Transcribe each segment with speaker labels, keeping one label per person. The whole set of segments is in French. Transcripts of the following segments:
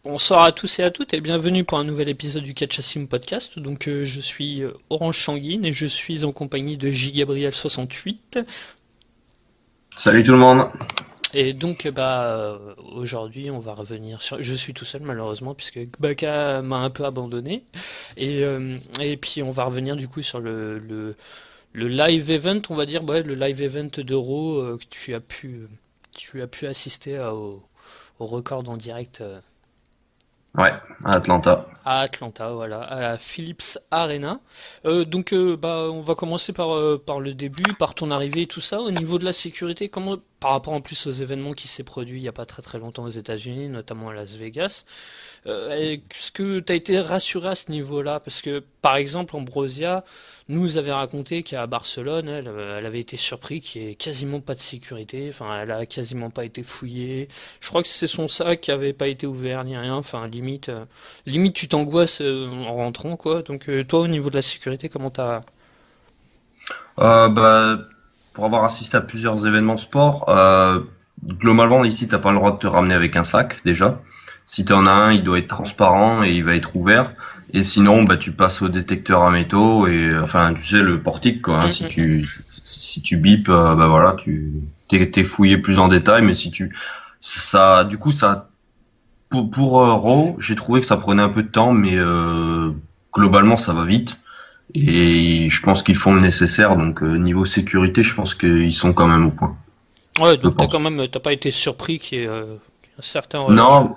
Speaker 1: Bonsoir à tous et à toutes et bienvenue pour un nouvel épisode du Catch Podcast. Donc je suis Orange Sanguine et je suis en compagnie de J Gabriel 68.
Speaker 2: Salut tout le monde.
Speaker 1: Et donc aujourd'hui on va revenir sur. Je suis tout seul malheureusement puisque Baka m'a un peu abandonné et puis on va revenir du coup sur le live event, on va dire, ouais, le live event d'Euro que tu as pu assister au record en direct.
Speaker 2: Ouais, à Atlanta.
Speaker 1: À Atlanta, voilà, à la Philips Arena. On va commencer par le début, par ton arrivée et tout ça. Au niveau de la sécurité, comment, par rapport en plus aux événements qui s'est produit il y a pas très très longtemps aux États-Unis, notamment à Las Vegas, est-ce que tu as été rassuré à ce niveau-là? Parce que, par exemple, Ambrosia nous avait raconté qu'à Barcelone, elle avait été surpris qu'il n'y ait quasiment pas de sécurité. Enfin, elle a quasiment pas été fouillée. Je crois que c'est son sac qui avait pas été ouvert ni rien. Enfin, limite tu t'angoisses en rentrant, quoi. Donc, toi, au niveau de la sécurité, comment t'as...
Speaker 2: Bah, pour avoir assisté à plusieurs événements sport, globalement ici t'as pas le droit de te ramener avec un sac déjà. Si t'en as un, il doit être transparent et il va être ouvert. Et sinon, bah tu passes au détecteur à métaux et enfin tu sais le portique quoi. Hein,
Speaker 1: Hum, hum, hum.
Speaker 2: si tu bipes, bah voilà t'es fouillé plus en détail. Mais si tu ça du coup ça pour Raw, j'ai trouvé que ça prenait un peu de temps, mais globalement ça va vite. Et je pense qu'ils font le nécessaire, donc niveau sécurité, je pense qu'ils sont quand même au point,
Speaker 1: Ouais,
Speaker 2: je
Speaker 1: donc
Speaker 2: pense.
Speaker 1: t'as pas été surpris qu'il y ait un certain relâche.
Speaker 2: Non,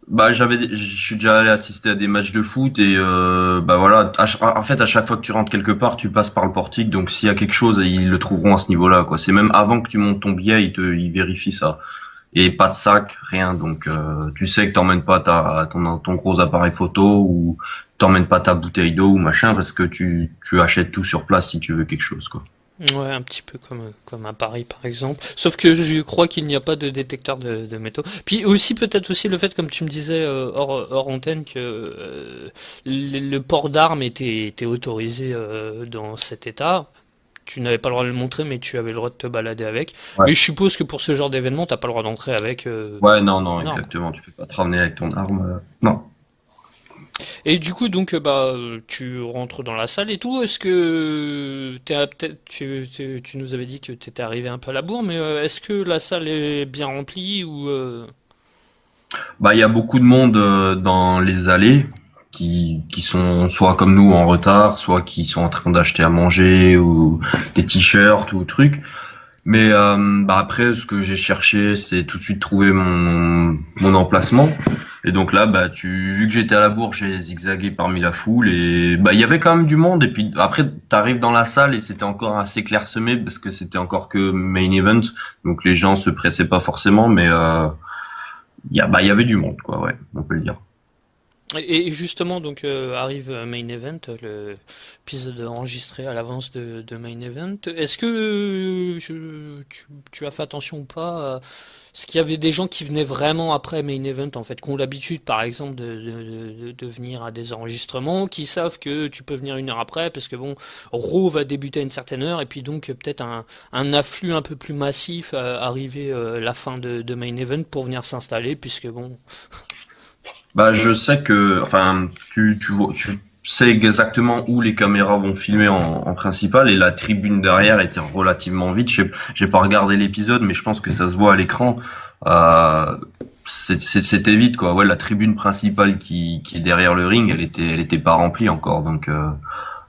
Speaker 2: bah je suis déjà allé assister à des matchs de foot et bah voilà, en fait à chaque fois que tu rentres quelque part, tu passes par le portique, donc s'il y a quelque chose, ils le trouveront à ce niveau-là, quoi. C'est même avant que tu montes ton billet, ils vérifient ça. Et pas de sac, rien, donc tu sais que t'emmènes pas ton gros appareil photo ou t'emmènes pas ta bouteille d'eau ou machin parce que tu achètes tout sur place si tu veux quelque chose, quoi.
Speaker 1: Ouais, un petit peu comme à Paris par exemple. Sauf que je crois qu'il n'y a pas de détecteur de métaux. Puis aussi peut-être aussi le fait, comme tu me disais hors antenne, que le port d'armes était autorisé dans cet état. Tu n'avais pas le droit de le montrer, mais tu avais le droit de te balader avec.
Speaker 2: Ouais.
Speaker 1: Mais je suppose que pour ce genre d'événement, t'as pas le droit d'entrer avec
Speaker 2: Ouais, non, non,
Speaker 1: une arme.
Speaker 2: exactement. Tu peux pas te ramener avec ton arme. Non.
Speaker 1: Et du coup, donc, tu rentres dans la salle et tout. Est-ce que peut-être tu nous avais dit que t'étais arrivé un peu à la bourre, mais est-ce que la salle est bien remplie ou
Speaker 2: Bah, il y a beaucoup de monde dans les allées qui sont soit comme nous en retard, soit qui sont en train d'acheter à manger ou des t-shirts ou trucs. Mais bah après, ce que j'ai cherché, c'est tout de suite trouver mon emplacement. Et donc là, bah vu que j'étais à la bourre, j'ai zigzagué parmi la foule et bah il y avait quand même du monde. Et puis après, t'arrives dans la salle et c'était encore assez clairsemé parce que c'était encore que main event, donc les gens se pressaient pas forcément, mais il y avait du monde quoi, ouais, on peut le dire.
Speaker 1: et justement donc arrive Main Event, le épisode enregistré à l'avance de Main Event. Est-ce que tu as fait attention ou pas ce qu'il y avait des gens qui venaient vraiment après Main Event en fait, qui ont l'habitude par exemple de venir à des enregistrements, qui savent que tu peux venir une heure après parce que bon, Raw va débuter à une certaine heure et puis donc peut-être un afflux un peu plus massif arrivé la fin de Main Event pour venir s'installer puisque bon.
Speaker 2: Bah je sais que, enfin, tu sais exactement où les caméras vont filmer en principal et la tribune derrière était relativement vide. J'ai pas regardé l'épisode, mais je pense que ça se voit à l'écran. Euh, C'était vide quoi. Ouais, la tribune principale qui est derrière le ring, elle était pas remplie encore. Donc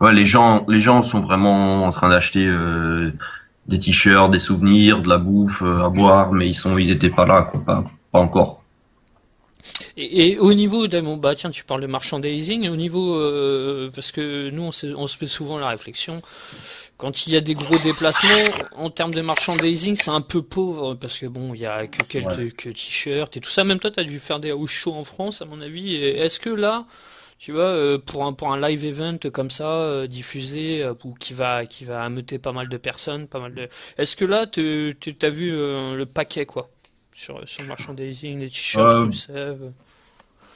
Speaker 2: ouais, les gens sont vraiment en train d'acheter des t-shirts, des souvenirs, de la bouffe à boire, mais ils étaient pas là quoi, pas encore.
Speaker 1: Et au niveau bon, bah tiens, tu parles de merchandising, au niveau parce que nous on se fait souvent la réflexion quand il y a des gros déplacements en termes de merchandising, c'est un peu pauvre parce que bon, il y a que
Speaker 2: Ouais.
Speaker 1: quelques que t-shirts et tout ça. Même toi, t'as dû faire des house shows en France, à mon avis. Et est-ce que là, tu vois, pour un live event comme ça diffusé ou qui va ameuter pas mal de personnes, pas mal de, est-ce que là, t'as vu le paquet quoi sur le merchandising, les t-shirts,
Speaker 2: Euh,
Speaker 1: Rusev.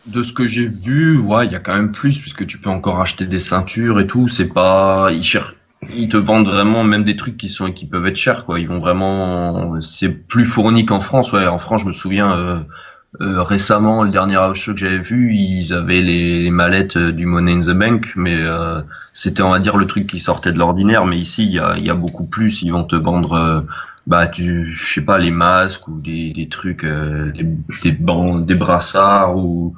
Speaker 2: De ce que j'ai vu, ouais, il y a quand même plus puisque tu peux encore acheter des ceintures et tout. C'est pas, ils te vendent vraiment même des trucs qui peuvent être chers quoi. Ils vont vraiment, c'est plus fourni qu'en France. Ouais, en France, je me souviens, Récemment, le dernier house show que j'avais vu, ils avaient les mallettes du Money in the Bank, mais c'était, on va dire, le truc qui sortait de l'ordinaire. Mais ici, il y a beaucoup plus. Ils vont te vendre, je sais pas, les masques ou des trucs, des bandes, des brassards, ou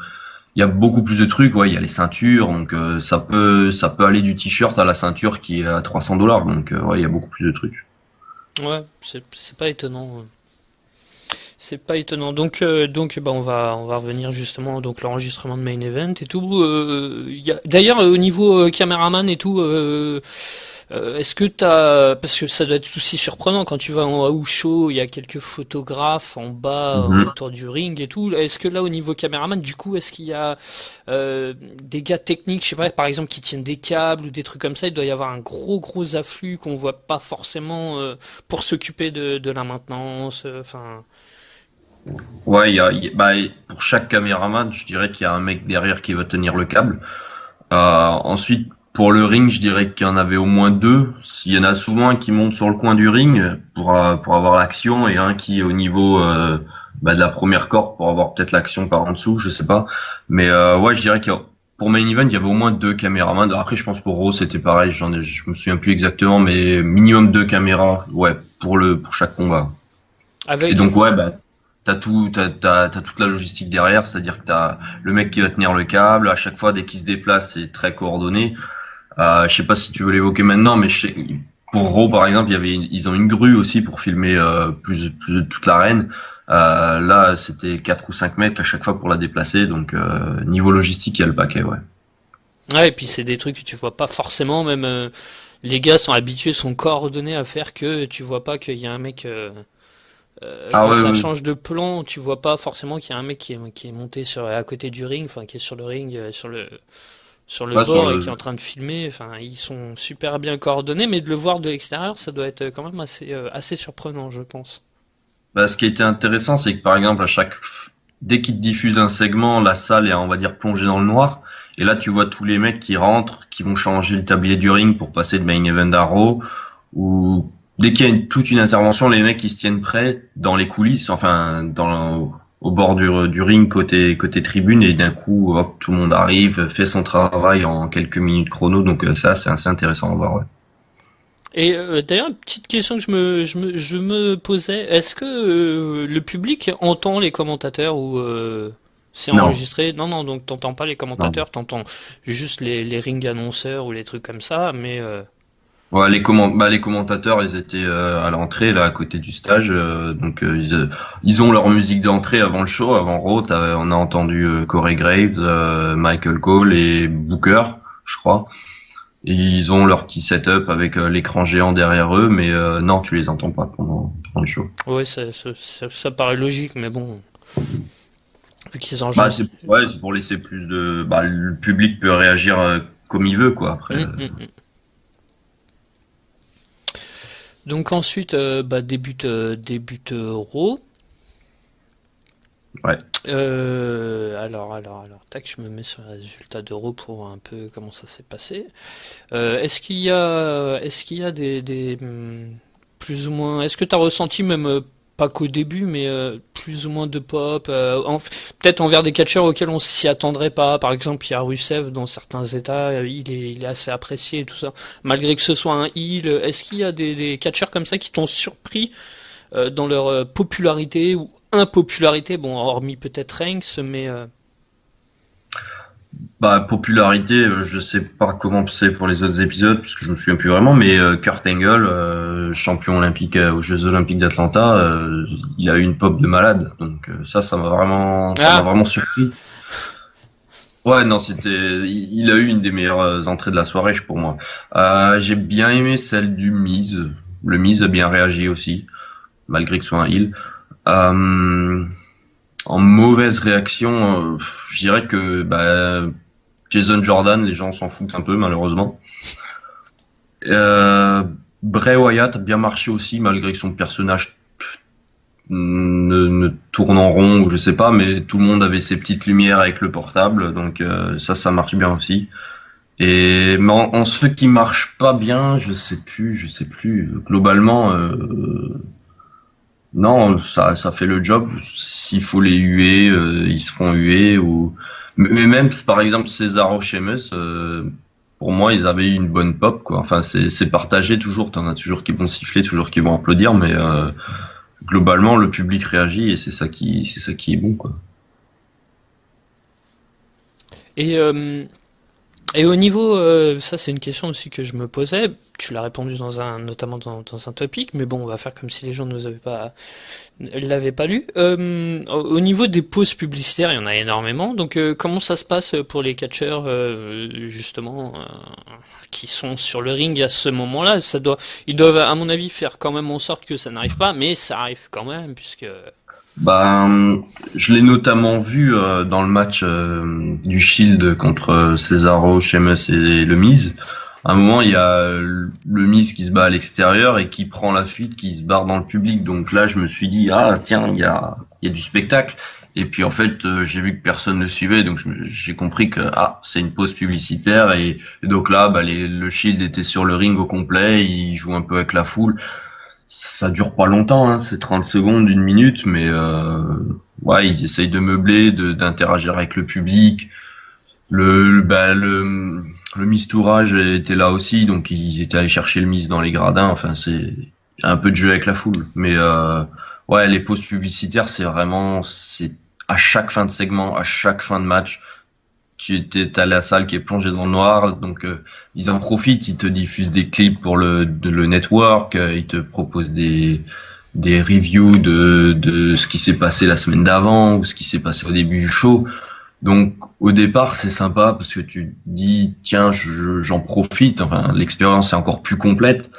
Speaker 2: il y a beaucoup plus de trucs. Ouais, il y a les ceintures, donc ça peut aller du t-shirt à la ceinture qui est à $300. Donc ouais, il y a beaucoup plus de trucs.
Speaker 1: Ouais, c'est pas étonnant. C'est pas étonnant. Donc bah on va revenir justement donc l'enregistrement de Main Event et tout. D'ailleurs au niveau caméraman et tout, est-ce que t'as parce que ça doit être aussi surprenant quand tu vas en house show, il y a quelques photographes en bas
Speaker 2: Mhm.
Speaker 1: autour du ring et tout. Est-ce que là au niveau caméraman, du coup, est-ce qu'il y a des gars techniques, je sais pas, par exemple qui tiennent des câbles ou des trucs comme ça, il doit y avoir un gros afflux qu'on voit pas forcément pour s'occuper de la maintenance. Enfin.
Speaker 2: Ouais, pour chaque caméraman, je dirais qu'il y a un mec derrière qui va tenir le câble. Ensuite, pour le ring, je dirais qu'il y en avait au moins deux. Il y en a souvent un qui monte sur le coin du ring pour avoir l'action et un qui est au niveau de la première corde pour avoir peut-être l'action par en dessous, je sais pas. Mais ouais, je dirais pour Main Event, il y avait au moins deux caméramans. Après, je pense pour Raw, c'était pareil. Je me souviens plus exactement, mais minimum deux caméras. Ouais, pour chaque combat. Et
Speaker 1: Avec
Speaker 2: donc ouais, t'as toute la logistique derrière, c'est-à-dire que t'as le mec qui va tenir le câble, à chaque fois dès qu'il se déplace, c'est très coordonné. Je sais pas si tu veux l'évoquer maintenant, mais pour Raw par exemple, ils ont une grue aussi pour filmer plus de toute l'arène. Là, c'était 4 ou 5 mètres à chaque fois pour la déplacer, donc niveau logistique, il y a le paquet, ouais.
Speaker 1: ouais, et puis c'est des trucs que tu vois pas forcément, même les gars sont habitués, sont coordonnés à faire que tu vois pas qu'il y a un mec
Speaker 2: Ah
Speaker 1: quand
Speaker 2: ouais,
Speaker 1: ça
Speaker 2: ouais.
Speaker 1: change de plan, tu vois pas forcément qu'il y a un mec qui est monté sur à côté du ring, enfin qui est sur le ring, sur le
Speaker 2: Ouais, sur
Speaker 1: bord et qui est
Speaker 2: le
Speaker 1: en train de filmer. Enfin, ils sont super bien coordonnés, mais de le voir de l'extérieur, ça doit être quand même assez surprenant, je pense.
Speaker 2: Ce qui était intéressant, c'est que par exemple, dès qu'ils te diffusent un segment, la salle est, on va dire, plongée dans le noir. Et là, tu vois tous les mecs qui rentrent, qui vont changer le tablier du ring pour passer de main event à Raw. Ou dès qu'il y a toute une intervention, les mecs ils se tiennent prêts dans les coulisses, enfin au bord du ring côté tribune, et d'un coup, hop, tout le monde arrive, fait son travail en quelques minutes chrono. Donc ça, c'est assez intéressant à voir. Ouais.
Speaker 1: Et d'ailleurs, une petite question que je me posais, est-ce que le public entend les commentateurs ou c'est
Speaker 2: Non,
Speaker 1: enregistré? Non, non, donc t'entends pas les
Speaker 2: non.
Speaker 1: commentateurs, t'entends juste les ring annonceurs ou les trucs comme ça, mais
Speaker 2: Ouais, les commentateurs, ils étaient à l'entrée là à côté du stage, donc ils ont leur musique d'entrée avant le show, avant Raw. On a entendu Corey Graves, Michael Cole et Booker, je crois. Et ils ont leur petit setup avec l'écran géant derrière eux, mais non, tu les entends pas pendant le show.
Speaker 1: ouais, ça paraît logique, mais bon, vu qu'ils
Speaker 2: C'est
Speaker 1: enregistrent.
Speaker 2: ouais, c'est pour laisser plus de, le public peut réagir comme il veut quoi. Après,
Speaker 1: Hum. Donc ensuite, bah, débute Raw.
Speaker 2: ouais.
Speaker 1: Alors, tac, je me mets sur les résultats d'Euro pour voir un peu comment ça s'est passé. Est-ce qu'il y a plus ou moins, est-ce que tu as ressenti même pas qu'au début, mais plus ou moins de pop, peut-être envers des catcheurs auxquels on s'y attendrait pas. Par exemple, il y a Rusev dans certains états, il est assez apprécié et tout ça, malgré que ce soit un heel. Est-ce qu'il y a des catcheurs comme ça qui t'ont surpris dans leur popularité ou impopularité, bon, hormis peut-être Reigns, mais
Speaker 2: Popularité, je sais pas comment c'est pour les autres épisodes, parce que je me souviens plus vraiment, mais Kurt Angle, champion olympique aux Jeux Olympiques d'Atlanta, il a eu une pop de malade, donc ça m'a
Speaker 1: ah,
Speaker 2: vraiment surpris. Ouais, non, il a eu une des meilleures entrées de la soirée, pour moi. J'ai bien aimé celle du Miz. Le Miz a bien réagi aussi, malgré que ce soit un heel. Euh, En mauvaise réaction, je dirais que Jason Jordan, les gens s'en foutent un peu malheureusement. Euh, Bray Wyatt a bien marché aussi malgré que son personnage ne tourne en rond ou je sais pas, mais tout le monde avait ses petites lumières avec le portable, donc ça marche bien aussi. Et mais en ceux qui marchent pas bien, je sais plus. Globalement, Non, ça fait le job. S'il faut les huer, ils seront hués. Ou mais même par exemple Cesaro Sheamus, pour moi ils avaient eu une bonne pop quoi. Enfin c'est partagé toujours. T'en as toujours qui vont siffler, toujours qui vont applaudir, mais globalement le public réagit et c'est ça qui est bon quoi.
Speaker 1: Et, euh, et au niveau, ça c'est une question aussi que je me posais. Tu l'as répondu notamment dans un topic, mais bon, on va faire comme si les gens ne l'avaient pas lu. Au niveau des pauses publicitaires, il y en a énormément. Donc, comment ça se passe pour les catcheurs, justement, qui sont sur le ring à ce moment-là? Ils doivent, à mon avis, faire quand même en sorte que ça n'arrive pas, mais ça arrive quand même, puisque.
Speaker 2: Ben, je l'ai notamment vu dans le match du Shield contre Cesaro, Sheamus et le Miz. À un moment, il y a le Miz qui se bat à l'extérieur et qui prend la fuite, qui se barre dans le public. Donc là, je me suis dit, ah tiens, il y a du spectacle. Et puis en fait, j'ai vu que personne ne suivait, donc j'ai compris que c'est une pause publicitaire. Et donc là, bah, le Shield était sur le ring au complet, il joue un peu avec la foule. Ça dure pas longtemps, hein, c'est 30 secondes, une minute, mais ouais, ils essayent de meubler, d'interagir avec le public. Le mistourage était là aussi, donc ils étaient allés chercher le Miss dans les gradins. Enfin, c'est un peu de jeu avec la foule, mais ouais, les pauses publicitaires, c'est à chaque fin de segment, à chaque fin de match. T'as la salle qui est plongée dans le noir, donc ils en profitent, ils te diffusent des clips pour le network, ils te proposent des reviews de ce qui s'est passé la semaine d'avant ou ce qui s'est passé au début du show. Donc au départ c'est sympa parce que tu te dis tiens j'en profite, enfin l'expérience est encore plus complète,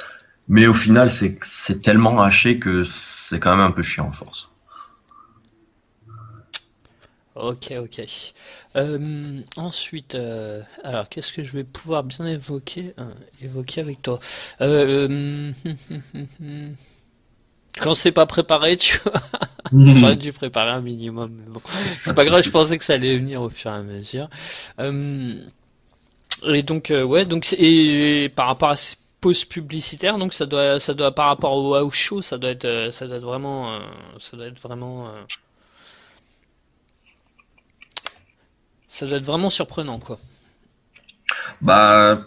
Speaker 2: mais au final c'est tellement haché que c'est quand même un peu chiant à force.
Speaker 1: Ok, ok. Ensuite, alors qu'est-ce que je vais pouvoir bien évoquer avec toi? Euh, Quand c'est pas préparé, tu vois, j'aurais dû préparer un minimum, mais bon,
Speaker 2: Pas
Speaker 1: c'est
Speaker 2: de
Speaker 1: pas grave, je
Speaker 2: souci.
Speaker 1: pensais que ça allait venir au fur et à mesure. Euh, et donc, ouais, et par rapport à ces pauses publicitaires, donc ça doit par rapport au house show, ça doit être vraiment surprenant, quoi.
Speaker 2: Bah,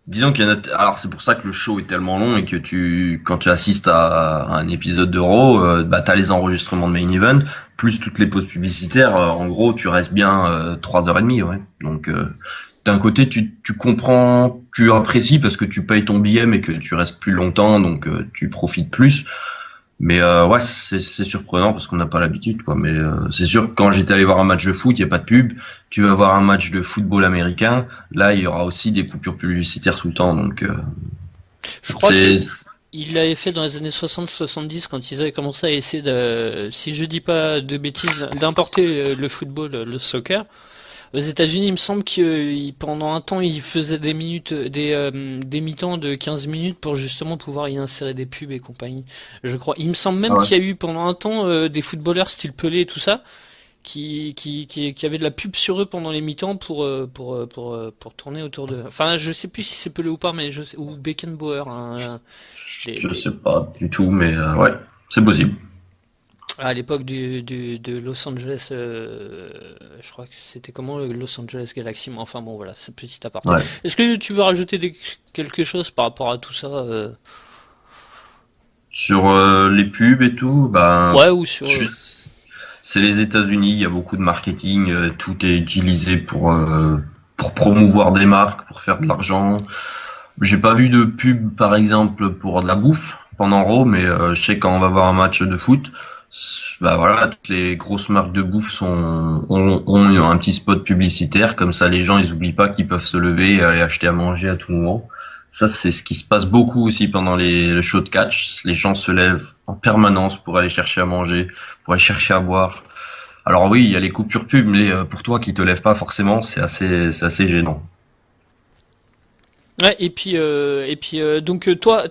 Speaker 2: disons qu'il y en a. Alors c'est pour ça que le show est tellement long et que quand tu assistes à un épisode de Raw, bah t'as les enregistrements de main event plus toutes les pauses publicitaires. En gros, tu restes bien 3h30, ouais. Donc d'un côté, tu comprends, tu apprécies parce que tu payes ton billet, mais que tu restes plus longtemps, donc tu profites plus. Mais ouais, c'est surprenant parce qu'on n'a pas l'habitude, quoi. Mais c'est sûr que quand j'étais allé voir un match de foot, il y a pas de pub. Tu vas voir un match de football américain, là il y aura aussi des coupures publicitaires tout le temps. Donc
Speaker 1: Je crois que
Speaker 2: c'est
Speaker 1: il l'avait fait dans les années 60-70 quand ils avaient commencé à essayer si je dis pas de bêtises, d'importer le football, le soccer. Aux États-Unis, il me semble que pendant un temps, ils faisaient des mi-temps de 15 minutes pour justement pouvoir y insérer des pubs et compagnie. Je crois. Il me semble
Speaker 2: ah
Speaker 1: même
Speaker 2: ouais.
Speaker 1: qu'il y a eu pendant un temps des footballeurs style Pelé et tout ça qui avaient de la pub sur eux pendant les mi-temps pour tourner autour de. Enfin, je sais plus si c'est Pelé ou pas, mais ou Beckenbauer, hein,
Speaker 2: Je sais pas du tout, mais ouais, c'est possible.
Speaker 1: à l'époque de Los Angeles, je crois que c'était comment le Los Angeles Galaxy, mais enfin bon voilà, c'est petit aparté.
Speaker 2: Ouais.
Speaker 1: Est-ce que tu veux rajouter quelque chose par rapport à tout ça
Speaker 2: Sur les pubs et tout, ben
Speaker 1: Ouais, ou sur...
Speaker 2: juste c'est les États-Unis, il y a beaucoup de marketing, tout est utilisé pour promouvoir des marques, pour faire de l'argent. J'ai pas vu de pub par exemple pour de la bouffe pendant Raw, mais je sais quand on va voir un match de foot, bah voilà, toutes les grosses marques de bouffe ont un petit spot publicitaire, comme ça les gens ils oublient pas qu'ils peuvent se lever et aller acheter à manger à tout moment. Ça c'est ce qui se passe beaucoup aussi pendant le show de catch. Les gens se lèvent en permanence pour aller chercher à manger, pour aller chercher à boire. Alors oui, il y a les coupures pub, mais pour toi qui te lèves pas forcément, c'est assez gênant.
Speaker 1: Ouais, et puis donc toi,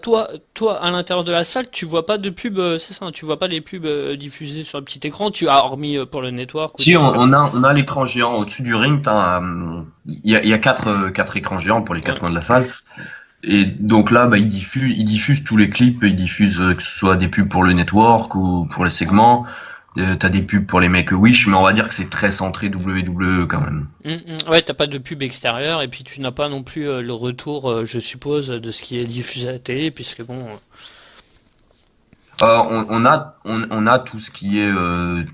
Speaker 1: à l'intérieur de la salle, tu vois pas de pub, c'est ça, hein, tu vois pas les pubs diffusées sur le petit écran, tu as hormis pour le network ou
Speaker 2: Si
Speaker 1: des
Speaker 2: on,
Speaker 1: trucs comme
Speaker 2: on
Speaker 1: ça.
Speaker 2: a on a l'écran géant au-dessus du ring, il y a quatre écrans géants pour les quatre
Speaker 1: Ouais.
Speaker 2: coins de la salle. Et donc là, bah, ils diffusent tous les clips, ils diffusent que ce soit des pubs pour le network ou pour les segments. T'as des pubs pour les Make-A-Wish, mais on va dire que c'est très centré WWE quand même.
Speaker 1: Ouais, t'as pas de pub extérieure et puis tu n'as pas non plus le retour, je suppose, de ce qui est diffusé à la télé, puisque bon.
Speaker 2: On a tout ce qui est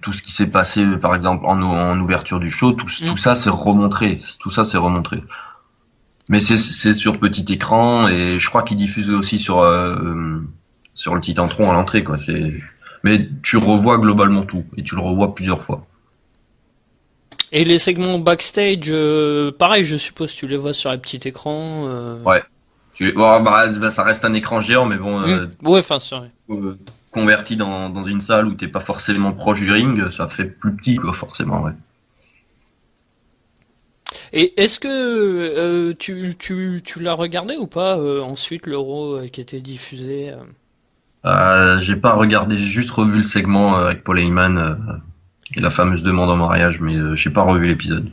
Speaker 2: tout ce qui s'est passé par exemple en ouverture du show, tout ça c'est remontré, tout ça c'est remontré. Mais c'est sur petit écran et je crois qu'ils diffusent aussi sur le Titantron à l'entrée quoi. C'est mais tu revois globalement tout et tu le revois plusieurs fois.
Speaker 1: Et les segments backstage, pareil, je suppose tu les vois sur un petit écran.
Speaker 2: Ouais. Bon, bah, ça reste un écran géant mais bon
Speaker 1: Ouais, enfin, c'est vrai.
Speaker 2: converti dans une salle où t'es pas forcément proche du ring, ça fait plus petit quoi forcément ouais.
Speaker 1: Et est-ce que tu l'as regardé ou pas ensuite l'Euro qui était diffusé
Speaker 2: J'ai pas regardé, j'ai juste revu le segment avec Paul Heyman et la fameuse demande en mariage, mais j'ai pas revu l'épisode.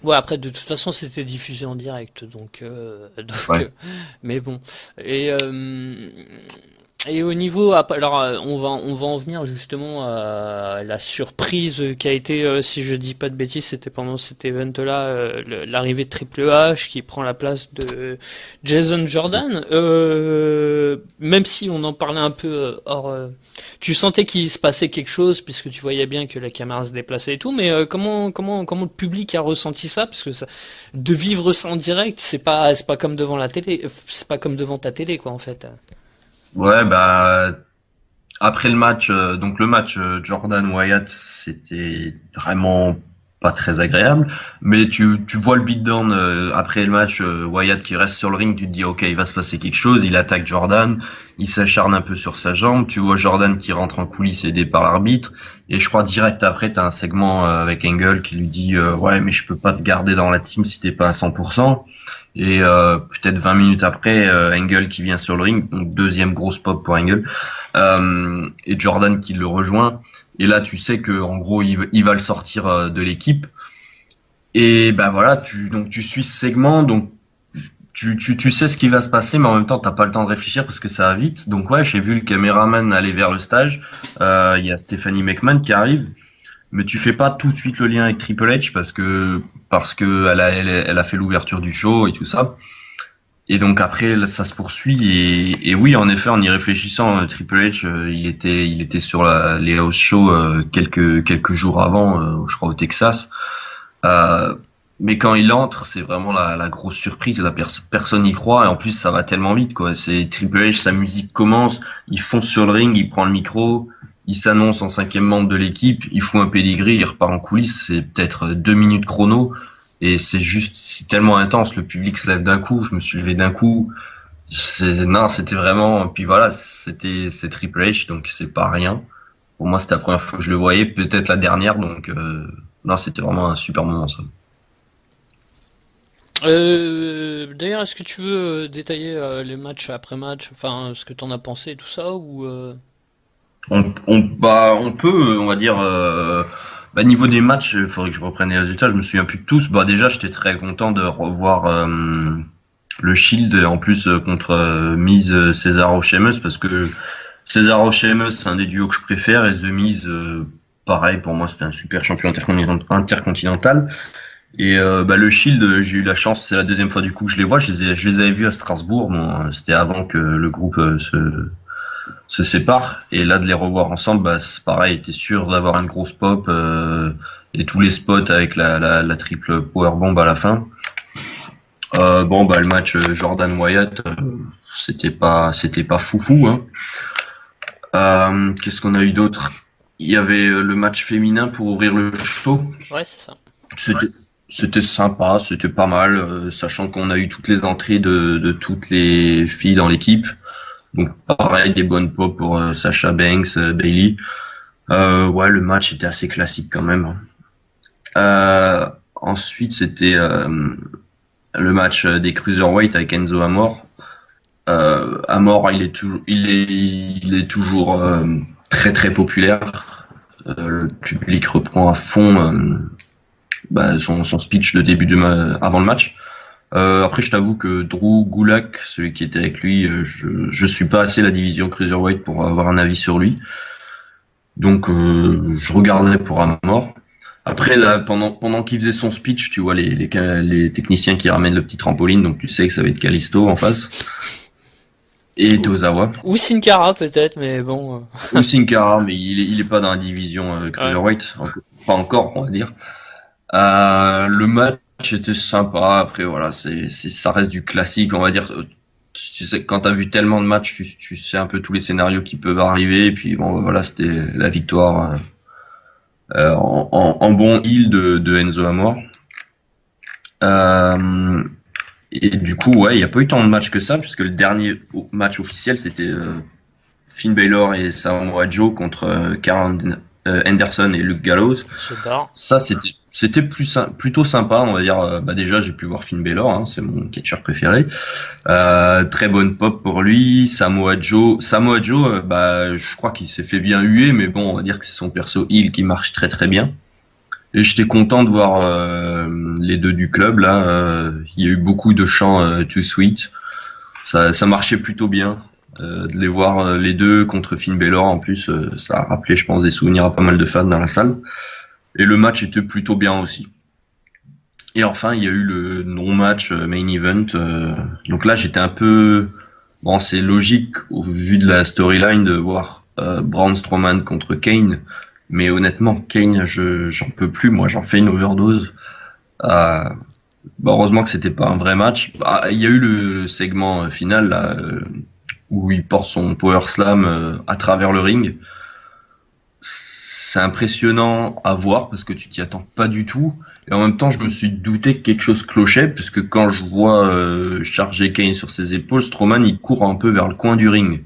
Speaker 1: Ouais, après de toute façon c'était diffusé en direct, donc,
Speaker 2: Ouais.
Speaker 1: mais bon. Et et au niveau, alors on va en venir justement à la surprise qui a été, si je dis pas de bêtises, c'était pendant cet event-là, l'arrivée de Triple H qui prend la place de Jason Jordan. Même si on en parlait un peu hors, tu sentais qu'il se passait quelque chose puisque tu voyais bien que la caméra se déplaçait et tout. Mais comment le public a ressenti ça? Parce que ça, de vivre ça en direct, c'est pas comme devant la télé, c'est pas comme devant ta télé quoi en fait.
Speaker 2: Ouais, bah après le match, donc le match Jordan Wyatt, c'était vraiment pas très agréable. Mais tu vois le beatdown après le match, Wyatt qui reste sur le ring, tu te dis ok, il va se passer quelque chose. Il attaque Jordan, il s'acharne un peu sur sa jambe. Tu vois Jordan qui rentre en coulisses aidé par l'arbitre. Et je crois direct après, t'as un segment avec Angle qui lui dit ouais, mais je peux pas te garder dans la team si t'es pas à 100%. Et peut-être 20 minutes après, Angle qui vient sur le ring, donc deuxième grosse pop pour Angle, et Jordan qui le rejoint. Et là, tu sais que en gros, il va le sortir de l'équipe. Et ben voilà, tu suis ce segment, donc tu sais ce qui va se passer, mais en même temps, t'as pas le temps de réfléchir parce que ça va vite. Donc ouais, j'ai vu le caméraman aller vers le stage. Il y a Stephanie McMahon qui arrive, mais tu fais pas tout de suite le lien avec Triple H parce que elle a fait l'ouverture du show et tout ça. Et donc après ça se poursuit et oui en effet en y réfléchissant Triple H il était sur les house shows quelques jours avant je crois au Texas. Euh, mais quand il entre c'est vraiment la grosse surprise, personne n'y croit et en plus ça va tellement vite quoi. C'est Triple H, sa musique commence, il fonce sur le ring, il prend le micro, il s'annonce en cinquième membre de l'équipe, il fout un pedigree, il repart en coulisses, c'est peut-être 2 minutes chrono. Et c'est tellement intense, le public se lève d'un coup, je me suis levé d'un coup. Non, c'était vraiment, puis voilà, c'est Triple H, donc c'est pas rien. Pour moi, c'était la première fois que je le voyais, peut-être la dernière, donc non, c'était vraiment un super moment ça.
Speaker 1: D'ailleurs, est-ce que tu veux détailler les matchs après match, enfin ce que t'en as pensé et tout ça ou
Speaker 2: On peut, on va dire, niveau des matchs, il faudrait que je reprenne les résultats. Je me souviens plus de tous. Bah déjà, j'étais très content de revoir le Shield en plus contre Miz, Cesaro, Sheamus parce que Cesaro, Sheamus, c'est un des duos que je préfère et The Miz, pareil pour moi, c'était un super champion intercontinental. Et le Shield, j'ai eu la chance, c'est la deuxième fois du coup que je les vois. Je les avais vus à Strasbourg. Bon, c'était avant que le groupe se séparent et là de les revoir ensemble bah c'est pareil, t'es sûr d'avoir une grosse pop et tous les spots avec la triple powerbomb à la fin. Le match Jordan Wyatt c'était pas foufou hein. Qu'est-ce qu'on a eu d'autre? Il y avait le match féminin pour ouvrir le show.
Speaker 1: ouais, c'est ça.
Speaker 2: C'était sympa, c'était pas mal sachant qu'on a eu toutes les entrées de toutes les filles dans l'équipe. Donc pareil, des bonnes pop pour Sasha Banks, Bailey. Ouais, le match était assez classique quand même. Ensuite, c'était le match des cruiserweight avec Enzo Amore. Amore, il est toujours très très populaire. Le public reprend à fond son speech de début avant le match. Après, je t'avoue que Drew Gulak, celui qui était avec lui, je suis pas assez la division Cruiserweight pour avoir un avis sur lui. Donc, je regarderai pour un mort. Après, là, pendant qu'il faisait son speech, tu vois les techniciens qui ramènent le petit trampoline, donc tu sais que ça va être Kalisto en face. Et Tozawa.
Speaker 1: Ou Sin Cara peut-être, mais bon.
Speaker 2: Ou Sin Cara, mais il est pas dans la division Cruiserweight. Pas encore, on va dire. Le match était sympa. Après, voilà, ça reste du classique, on va dire. Tu sais, quand t'as vu tellement de matchs, tu sais un peu tous les scénarios qui peuvent arriver. Et puis bon, voilà, c'était la victoire en bon heel de Enzo Amore. Et du coup, ouais, il n'y a pas eu tant de matchs que ça, puisque le dernier match officiel, c'était Finn Balor et Samoa Joe contre Karl Anderson et Luke Gallows. Ça, c'était plutôt sympa, on va dire. Bah déjà, j'ai pu voir Finn Balor, hein, c'est mon catcheur préféré. Très bonne pop pour lui. Samoa Joe, bah je crois qu'il s'est fait bien huer, mais bon, on va dire que c'est son perso heel qui marche très très bien. Et j'étais content de voir les deux du club là. Il y a eu beaucoup de chants Too Sweet. Ça marchait plutôt bien. De les voir les deux contre Finn Balor en plus, ça a rappelé, je pense, des souvenirs à pas mal de fans dans la salle. Et le match était plutôt bien aussi. Et enfin, il y a eu le non-match main event. Donc là, j'étais un peu... Bon, c'est logique au vu de la storyline de voir Braun Strowman contre Kane. Mais honnêtement, Kane, j'en peux plus. Moi, j'en fais une overdose. Bah, heureusement que c'était pas un vrai match. Bah, il y a eu le segment final là, où il porte son power slam à travers le ring. C'est impressionnant à voir parce que tu t'y attends pas du tout. Et en même temps, je me suis douté que quelque chose clochait parce que quand je vois charger Kane sur ses épaules, Strowman il court un peu vers le coin du ring.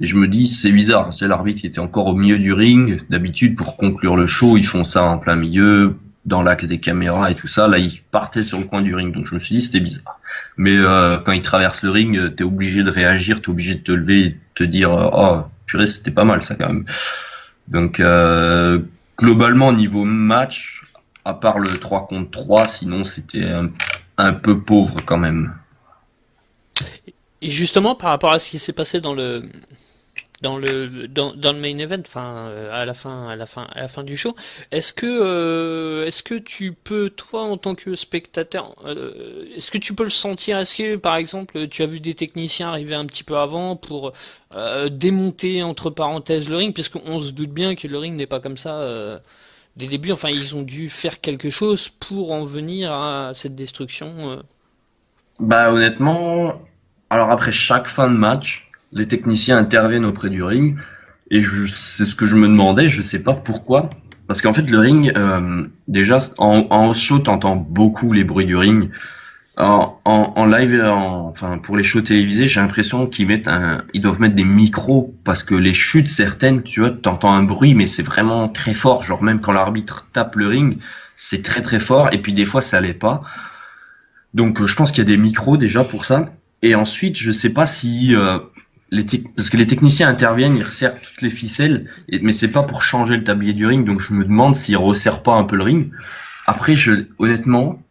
Speaker 2: Et je me dis, c'est bizarre, c'est l'arbitre qui était encore au milieu du ring. D'habitude, pour conclure le show, ils font ça en plein milieu, dans l'axe des caméras et tout ça. Là, ils partaient sur le coin du ring, donc je me suis dit, c'était bizarre. Mais quand ils traversent le ring, t'es obligé de réagir, t'es obligé de te lever et de te dire, oh, purée, c'était pas mal ça quand même. Donc, globalement, niveau match, à part le 3 contre 3, sinon c'était un peu pauvre quand même.
Speaker 1: Et justement, par rapport à ce qui s'est passé dans le main event, enfin à la fin du show, est-ce que tu peux, toi en tant que spectateur, est-ce que tu peux le sentir? Est-ce que par exemple tu as vu des techniciens arriver un petit peu avant pour démonter entre parenthèses le ring, puisqu'on se doute bien que le ring n'est pas comme ça dès le début. Enfin, ils ont dû faire quelque chose pour en venir à cette destruction.
Speaker 2: Bah honnêtement, alors après chaque fin de match, les techniciens interviennent auprès du ring et c'est ce que je me demandais, je sais pas pourquoi, parce qu'en fait le ring, déjà en house show t'entends beaucoup les bruits du ring. En live, enfin pour les shows télévisés, j'ai l'impression ils doivent mettre des micros parce que les chutes certaines, tu vois, t'entends un bruit mais c'est vraiment très fort, genre même quand l'arbitre tape le ring, c'est très très fort et puis des fois ça l'est pas. Donc je pense qu'il y a des micros déjà pour ça. Et ensuite, je sais pas si parce que les techniciens interviennent, ils resserrent toutes les ficelles, mais c'est pas pour changer le tablier du ring. Donc je me demande s'ils resserrent pas un peu le ring. Après, honnêtement,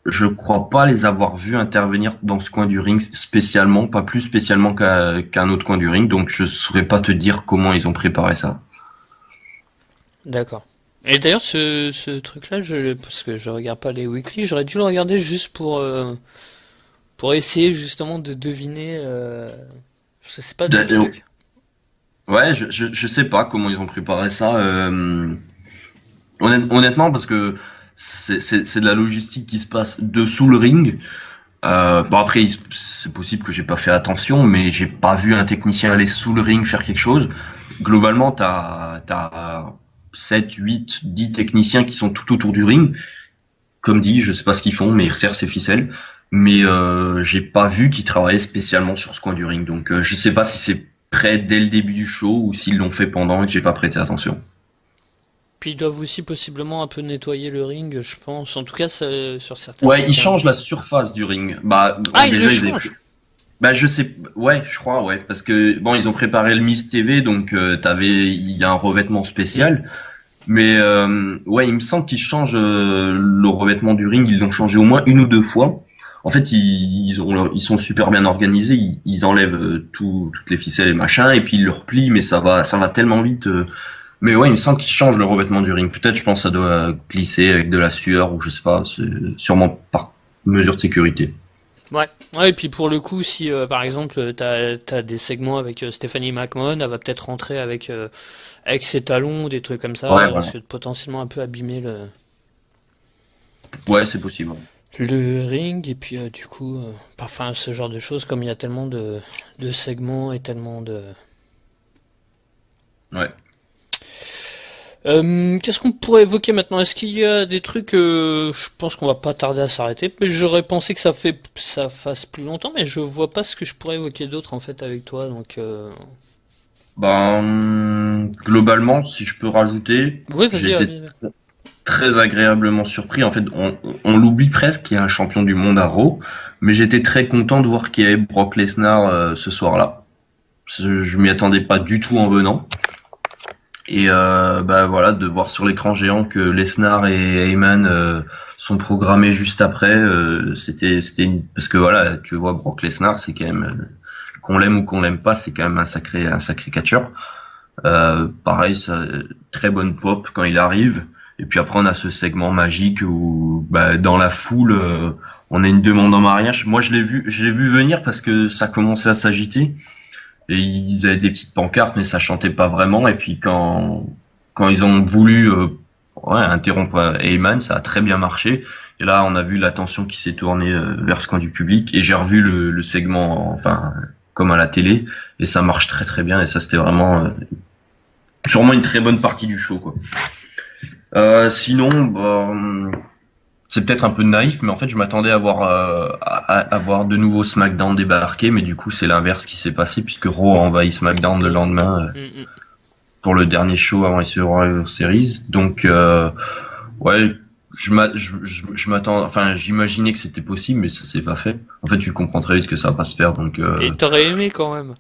Speaker 2: je crois pas les avoir vus intervenir dans ce coin du ring spécialement, pas plus spécialement qu'un autre coin du ring. Donc je saurais pas te dire comment ils ont préparé ça.
Speaker 1: D'accord. Et d'ailleurs, ce truc-là, parce que je regarde pas les weekly, j'aurais dû le regarder juste pour essayer justement de deviner. Je sais pas de truc.
Speaker 2: Ouais, je sais pas comment ils ont préparé ça. Honnêtement, parce que c'est de la logistique qui se passe dessous le ring. Bon après, c'est possible que j'ai pas fait attention, mais j'ai pas vu un technicien aller sous le ring faire quelque chose. Globalement, t'as 7, 8, 10 techniciens qui sont tout autour du ring. Comme dit, je sais pas ce qu'ils font, mais ils resserrent ces ficelles. Mais j'ai pas vu qu'ils travaillaient spécialement sur ce coin du ring. Donc je sais pas si c'est prêt dès le début du show ou s'ils l'ont fait pendant et que j'ai pas prêté attention.
Speaker 1: Puis ils doivent aussi possiblement un peu nettoyer le ring, je pense. En tout cas, sur certaines.
Speaker 2: Ouais, ils changent la surface du ring. Bah
Speaker 1: ils
Speaker 2: déjà
Speaker 1: le changent.
Speaker 2: Bah je sais, ouais, je crois, ouais, parce que bon, ils ont préparé le Miss TV, donc il y a un revêtement spécial, mais ouais, il me semble qu'ils changent le revêtement du ring, ils l'ont changé au moins une ou deux fois. En fait, ils sont super bien organisés. Ils enlèvent toutes les ficelles et machin, et puis ils le replient, mais ça va tellement vite. Mais ouais, il me semble qu'ils changent le revêtement du ring. Peut-être, je pense, ça doit glisser avec de la sueur ou je sais pas. C'est sûrement par mesure de sécurité.
Speaker 1: Ouais, ouais, et puis pour le coup, si par exemple t'as des segments avec Stephanie McMahon, elle va peut-être rentrer avec ses talons, des trucs comme ça,
Speaker 2: Ouais,
Speaker 1: parce
Speaker 2: voilà.
Speaker 1: que potentiellement un peu abîmer
Speaker 2: Ouais, c'est possible.
Speaker 1: le ring, et puis du coup, enfin ce genre de choses, comme il y a tellement de segments et tellement de.
Speaker 2: Ouais.
Speaker 1: Qu'est-ce qu'on pourrait évoquer maintenant? Est-ce qu'il y a des trucs, je pense qu'on va pas tarder à s'arrêter, mais j'aurais pensé que ça fasse plus longtemps, mais je vois pas ce que je pourrais évoquer d'autre en fait avec toi, donc
Speaker 2: Ben, globalement, si je peux rajouter,
Speaker 1: ouais, vas-y,
Speaker 2: j'étais
Speaker 1: vas-y.
Speaker 2: très agréablement surpris. En fait, on l'oublie presque qu'il y a un champion du monde à Raw, mais j'étais très content de voir qu'il y avait Brock Lesnar ce soir-là. Je m'y attendais pas du tout en venant. Et bah voilà, de voir sur l'écran géant que Lesnar et Heyman sont programmés juste après, parce que voilà, tu vois Brock Lesnar, c'est quand même qu'on l'aime ou qu'on l'aime pas, c'est quand même un sacré catcheur. Pareil, ça, très bonne pop quand il arrive. Et puis après, on a ce segment magique où, bah, dans la foule, on a une demande en mariage. Moi, je l'ai vu venir parce que ça commençait à s'agiter et ils avaient des petites pancartes, mais ça chantait pas vraiment. Et puis quand ils ont voulu, ouais, interrompre Heyman, ça a très bien marché. Et là, on a vu l'attention qui s'est tournée vers ce camp du public. Et j'ai revu le segment, enfin, comme à la télé, et ça marche très très bien. Et ça, c'était vraiment sûrement une très bonne partie du show, quoi. Sinon, bah, c'est peut-être un peu naïf, mais en fait, je m'attendais à voir de nouveau SmackDown débarquer, mais du coup, c'est l'inverse qui s'est passé puisque Raw a envahi SmackDown le
Speaker 1: Mm,
Speaker 2: lendemain
Speaker 1: mm, mm.
Speaker 2: pour le dernier show avant les Survivor Series. Donc, ouais, je m'attends, enfin, j'imaginais que c'était possible, mais ça s'est pas fait. En fait, tu comprends très vite que ça va pas se faire, donc.
Speaker 1: Et t'aurais aimé quand même.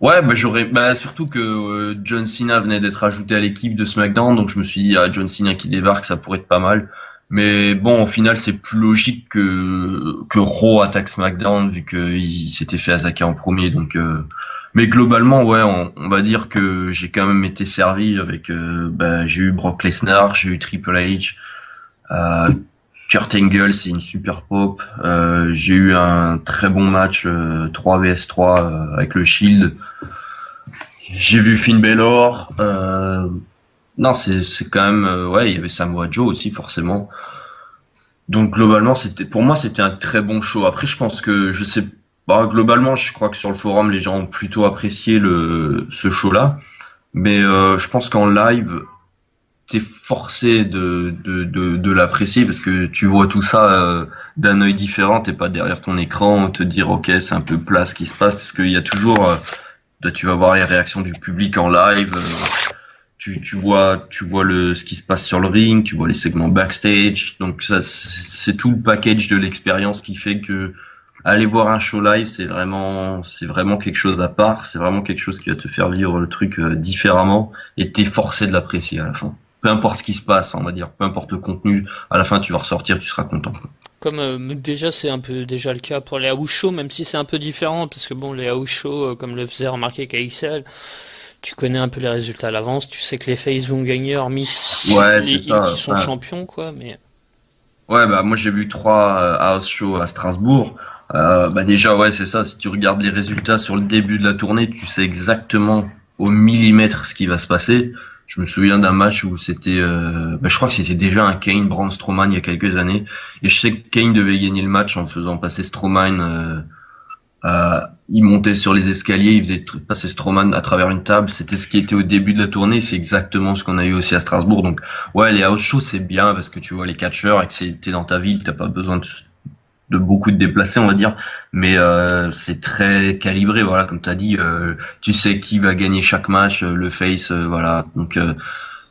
Speaker 2: Ouais, bah j'aurais, bah surtout que John Cena venait d'être ajouté à l'équipe de SmackDown, donc je me suis dit ah John Cena qui débarque, ça pourrait être pas mal. Mais bon, au final, c'est plus logique que Raw attaque SmackDown vu qu'il s'était fait attaquer en premier. Donc, mais globalement, ouais, on va dire que j'ai quand même été servi avec. Bah, j'ai eu Brock Lesnar, j'ai eu Triple H, euh, Kurt Angle, c'est une super pop. J'ai eu un très bon match 3 vs 3 avec le Shield. J'ai vu Finn Balor. Non, c'est quand même ouais, il y avait Samoa Joe aussi forcément. Donc globalement, c'était pour moi c'était un très bon show. Après, je pense que je sais pas globalement, je crois que sur le forum les gens ont plutôt apprécié le ce show-là, mais je pense qu'en live t'es forcé de l'apprécier parce que tu vois tout ça d'un œil différent, t'es pas derrière ton écran, te dire ok c'est un peu plat ce qui se passe parce qu'il y a toujours tu vas voir les réactions du public en live. Tu vois ce qui se passe sur le ring, tu vois les segments backstage. Donc ça, c'est tout le package de l'expérience qui fait que aller voir un show live, c'est vraiment quelque chose à part. C'est vraiment quelque chose qui va te faire vivre le truc différemment et t'es forcé de l'apprécier à la fin. Peu importe ce qui se passe, on va dire, peu importe le contenu, à la fin tu vas ressortir, tu seras content.
Speaker 1: Comme déjà c'est un peu déjà le cas pour les house shows, même si c'est un peu différent, parce que bon les house shows, comme le faisait remarquer KXL, tu connais un peu les résultats à l'avance, tu sais que les faces vont gagner, hormis
Speaker 2: Ouais,
Speaker 1: les
Speaker 2: c'est
Speaker 1: heels
Speaker 2: ça.
Speaker 1: qui sont
Speaker 2: Enfin,
Speaker 1: champions, quoi, mais.
Speaker 2: ouais, bah moi j'ai vu 3 house shows à Strasbourg. Bah déjà ouais c'est ça. Si tu regardes les résultats sur le début de la tournée, tu sais exactement au millimètre ce qui va se passer. Je me souviens d'un match où c'était, bah, je crois que c'était déjà un Kane Braun Strowman il y a quelques années, et je sais que Kane devait gagner le match en faisant passer Strowman. Il montait sur les escaliers, il faisait passer Strowman à travers une table. C'était ce qui était au début de la tournée. C'est exactement ce qu'on a eu aussi à Strasbourg. Donc, ouais, les house shows, c'est bien parce que tu vois les catcheurs et que t'es dans ta ville, t'as pas besoin de beaucoup de déplacés, on va dire. Mais c'est très calibré, voilà, comme t'as dit. Tu sais qui va gagner chaque match, le face, voilà. Donc,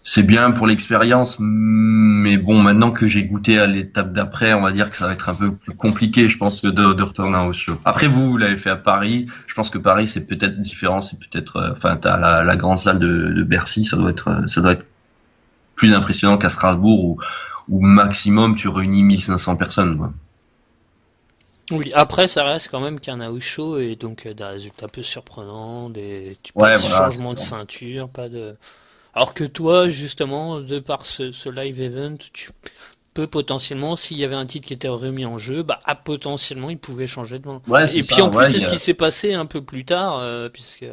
Speaker 2: c'est bien pour l'expérience, mais bon, maintenant que j'ai goûté à l'étape d'après, on va dire que ça va être un peu plus compliqué, je pense, que de retourner au show. Après, vous l'avez fait à Paris. Je pense que Paris, c'est peut-être différent. C'est peut-être, enfin, t'as la grande salle de Bercy, ça doit être plus impressionnant qu'à Strasbourg où maximum tu réunis 1500 personnes, quoi.
Speaker 1: Oui, après, ça reste quand même qu'un house show et donc des résultats peu surprenants, pas
Speaker 2: Ouais,
Speaker 1: de
Speaker 2: voilà, c'est
Speaker 1: changement de
Speaker 2: ça.
Speaker 1: ceinture, pas de. Alors que toi, justement, de par ce live event, tu peux potentiellement, s'il y avait un titre qui était remis en jeu, bah potentiellement il pouvait changer de main.
Speaker 2: Ouais, c'est
Speaker 1: Et puis
Speaker 2: ça.
Speaker 1: en plus,
Speaker 2: Ouais,
Speaker 1: c'est ce qui s'est passé un peu plus tard, puisque.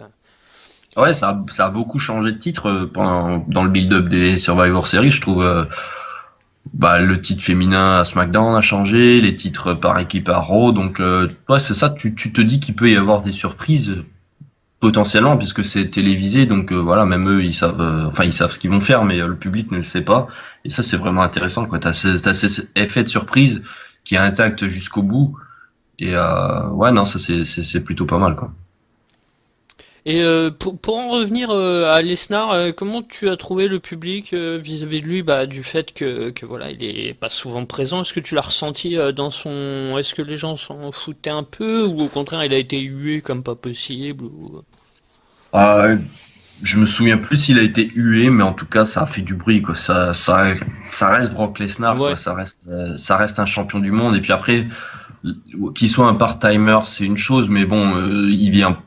Speaker 2: ouais, ça a beaucoup changé de titre dans le build-up des Survivor Series, je trouve. Bah, le titre féminin à SmackDown a changé, les titres par équipe à Raw, donc ouais, c'est ça. Tu te dis qu'il peut y avoir des surprises potentiellement puisque c'est télévisé, donc voilà, même eux ils savent, enfin ils savent ce qu'ils vont faire, mais le public ne le sait pas. Et ça c'est vraiment intéressant, quoi. T'as ces effets de surprise qui est intact jusqu'au bout. Et ouais, non, ça c'est plutôt pas mal, quoi.
Speaker 1: Et pour en revenir à Lesnar, comment tu as trouvé le public vis-à-vis de lui, bah, du fait que voilà, il est pas souvent présent. Est-ce que tu l'as ressenti dans son, est-ce que les gens s'en foutaient un peu ou au contraire il a été hué comme pas possible ou...
Speaker 2: Euh, je me souviens plus s'il a été hué, mais en tout cas ça a fait du bruit, quoi. Ça reste Brock Lesnar, quoi.
Speaker 1: Ouais.
Speaker 2: Ça reste un champion du monde. Et puis après, qu'il soit un part-timer, c'est une chose, mais bon, il vient,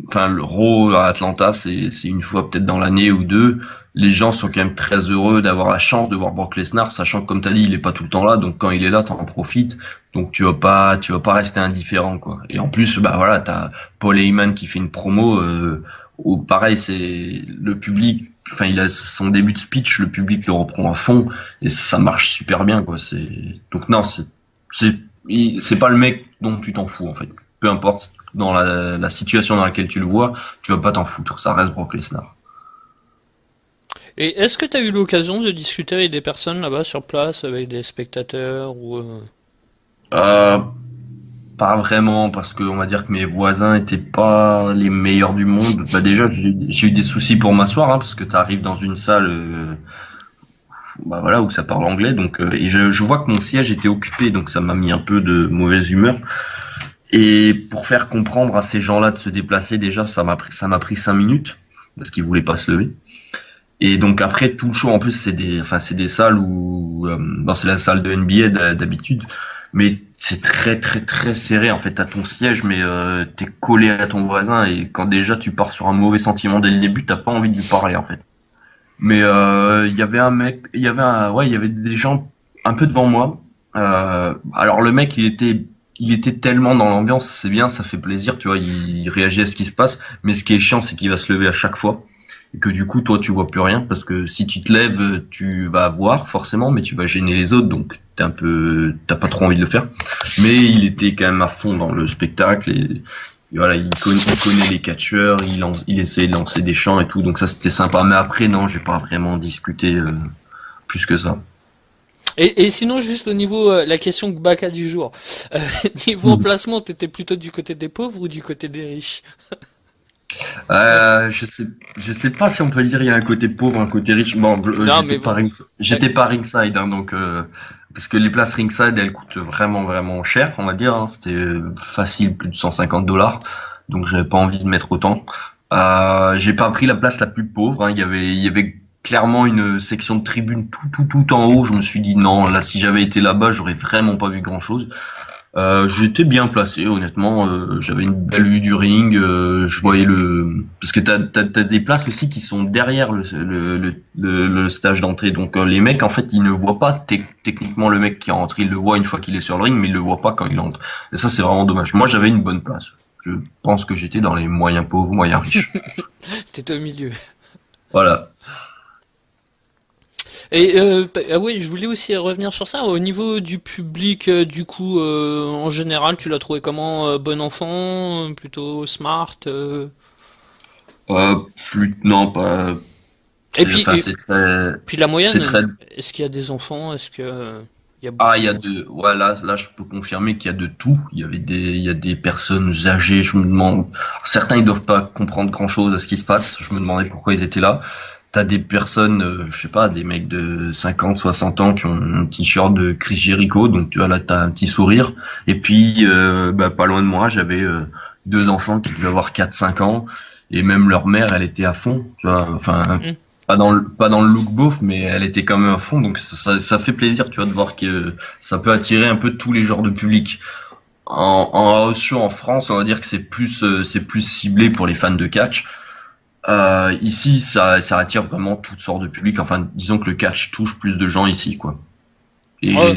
Speaker 2: enfin, le Raw à Atlanta, c'est une fois peut-être dans l'année ou deux. Les gens sont quand même très heureux d'avoir la chance de voir Brock Lesnar, sachant que comme t'as dit, il est pas tout le temps là, donc quand il est là, t'en profites. Donc tu vas pas rester indifférent, quoi. Et en plus, bah voilà, t'as Paul Heyman qui fait une promo, pareil, c'est le public. Enfin, il a son début de speech, le public le reprend à fond et ça marche super bien, quoi. C'est donc non, c'est c'est pas le mec dont tu t'en fous, en fait. Peu importe dans la situation dans laquelle tu le vois, tu vas pas t'en foutre. Ça reste Brock Lesnar.
Speaker 1: Et est-ce que tu as eu l'occasion de discuter avec des personnes là-bas sur place, avec des spectateurs ou
Speaker 2: Euh, Pas vraiment, parce que on va dire que mes voisins étaient pas les meilleurs du monde. Bah déjà, j'ai eu des soucis pour m'asseoir, hein, parce que tu arrives dans une salle, bah voilà, où ça parle anglais, donc et je vois que mon siège était occupé, donc ça m'a mis un peu de mauvaise humeur. Et pour faire comprendre à ces gens-là de se déplacer, déjà, ça m'a pris 5 minutes parce qu'ils voulaient pas se lever. Et donc après tout le show, en plus c'est des salles où, bon, c'est la salle de NBA d'habitude, mais c'est très très très serré. En fait, t'as ton siège, mais t'es collé à ton voisin et quand déjà tu pars sur un mauvais sentiment dès le début, t'as pas envie de lui parler, en fait. Mais il y avait un mec, il y avait des gens un peu devant moi. Alors le mec, il était tellement dans l'ambiance, c'est bien, ça fait plaisir, tu vois, il réagit à ce qui se passe. Mais ce qui est chiant, c'est qu'il va se lever à chaque fois et que du coup, toi, tu vois plus rien parce que si tu te lèves, tu vas voir forcément, mais tu vas gêner les autres, donc t'as pas trop envie de le faire. Mais il était quand même à fond dans le spectacle et voilà, il connaît les catcheurs, il essaie de lancer des chants et tout, donc ça c'était sympa. Mais après, non, j'ai pas vraiment discuté plus que ça.
Speaker 1: et sinon, juste au niveau, la question Gbaka du jour. Euh, Niveau emplacement, t'étais plutôt du côté des pauvres ou du côté des riches?
Speaker 2: Je sais pas si on peut dire il y a un côté pauvre, un côté riche. Bon,
Speaker 1: Non, mais bon. Euh,
Speaker 2: j'étais pas ringside, hein, donc parce que les places ringside elles coûtent vraiment vraiment cher, on va dire. Hein. C'était facile plus de 150 $, donc j'avais pas envie de mettre autant. J'ai pas pris la place la plus pauvre. Hein. Il y avait clairement une section de tribune tout en haut. Je me suis dit non, là si j'avais été là-bas, j'aurais vraiment pas vu grand-chose. J'étais bien placé, honnêtement. J'avais une belle vue du ring. Je voyais parce que t'as des places aussi qui sont derrière le stage d'entrée. Donc les mecs, en fait, ils ne voient pas techniquement le mec qui rentre. Ils le voient une fois qu'il est sur le ring, mais ils le voient pas quand il entre. Et ça, c'est vraiment dommage. Moi, j'avais une bonne place. Je pense que j'étais dans les moyens pauvres, moyens riches.
Speaker 1: T'étais au milieu.
Speaker 2: Voilà.
Speaker 1: Et ah oui, je voulais aussi revenir sur ça. Au niveau du public, du coup, en général, tu l'as trouvé comment? Bon enfant, plutôt smart
Speaker 2: Non, pas.
Speaker 1: Et
Speaker 2: C'est, enfin,
Speaker 1: puis la
Speaker 2: c'est
Speaker 1: moyenne,
Speaker 2: très.
Speaker 1: est-ce qu'il y a des enfants? Est-ce que il y a
Speaker 2: Ah, il y
Speaker 1: beaucoup?
Speaker 2: a ouais, là, je peux confirmer qu'il y a de tout. Il y a des personnes âgées. Je me demande, certains, ils doivent pas comprendre grand-chose à ce qui se passe. Je me demandais pourquoi ils étaient là. T'as des personnes, je sais pas, des mecs de 50, 60 ans qui ont un t-shirt de Chris Jericho. Donc, tu vois, là, t'as un petit sourire. Et puis, bah, pas loin de moi, j'avais deux enfants qui devaient avoir 4, 5 ans. Et même leur mère, elle était à fond. Tu vois, enfin,
Speaker 1: Hmm.
Speaker 2: pas dans le look beauf, mais elle était quand même à fond, donc ça fait plaisir, tu vois, de voir que ça peut attirer un peu tous les genres de public. en house show en France, on va dire que c'est plus ciblé pour les fans de catch. Ici, ça attire vraiment toutes sortes de publics. Enfin, disons que le catch touche plus de gens ici, quoi. Et
Speaker 1: Ouais,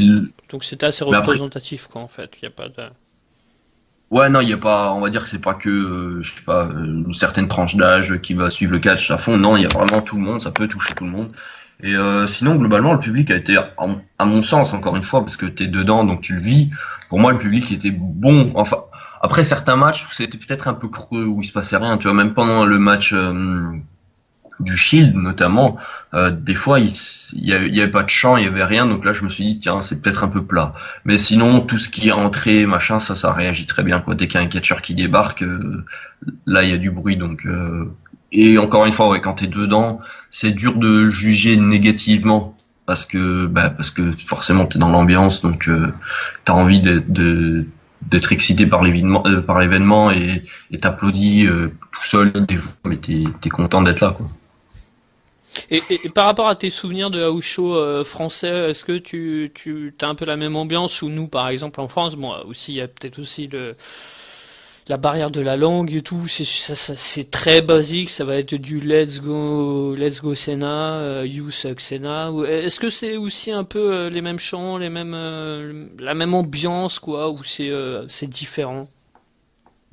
Speaker 1: donc c'était assez
Speaker 2: mais après,
Speaker 1: représentatif, quoi, en fait. Il y a pas de...
Speaker 2: ouais, non, il y a pas, on va dire que c'est pas que, je sais pas, une certaine tranche d'âge qui va suivre le catch à fond. Non, il y a vraiment tout le monde, ça peut toucher tout le monde. Et sinon, globalement, le public a été, à mon sens, encore une fois, parce que t'es dedans, donc tu le vis. Pour moi, le public était bon. Enfin, après certains matchs où c'était peut-être un peu creux, où il se passait rien. Tu vois, même pendant le match du Shield notamment, des fois il y avait pas de chant, il y avait rien, donc là je me suis dit tiens c'est peut-être un peu plat. Mais sinon tout ce qui est entrée machin ça réagit très bien quoi. Dès qu'il y a un catcher qui débarque, là il y a du bruit donc et encore une fois ouais quand t'es dedans c'est dur de juger négativement parce que forcément t'es dans l'ambiance donc t'as envie d'être excité par l'événement et t'applaudis tout seul des fois mais t'es content d'être là quoi.
Speaker 1: Et par rapport à tes souvenirs de house show français, est-ce que tu as un peu la même ambiance ou nous, par exemple, en France, bon, aussi, il y a peut-être aussi la barrière de la langue et tout, c'est très basique, ça va être du let's go Senna, you suck Senna. Est-ce que c'est aussi un peu les mêmes chants, la même ambiance, quoi, ou c'est différent?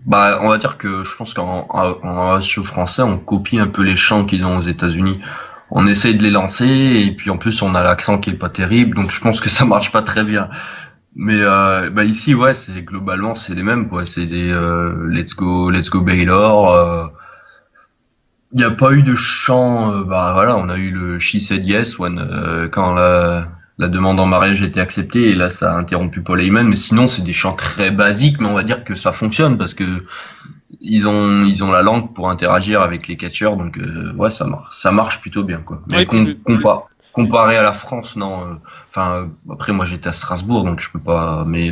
Speaker 2: Bah, on va dire que je pense qu'en radio français, on copie un peu les chants qu'ils ont aux États-Unis. On essaye de les lancer et puis en plus on a l'accent qui est pas terrible, donc je pense que ça marche pas très bien. Mais bah ici ouais, c'est globalement c'est les mêmes quoi. C'est des Let's Go Baylor. Il n'y a pas eu de chant. Bah voilà, on a eu le She Said Yes quand la demande en mariage a été acceptée et là ça a interrompu Paul Heyman. Mais sinon c'est des chants très basiques, mais on va dire que ça fonctionne parce que ils ont la langue pour interagir avec les catcheurs, donc ouais ça marche plutôt bien quoi.
Speaker 1: Ouais,
Speaker 2: Mais
Speaker 1: et puis
Speaker 2: comparé à la France, non. Enfin après moi j'étais à Strasbourg donc je peux pas. Mais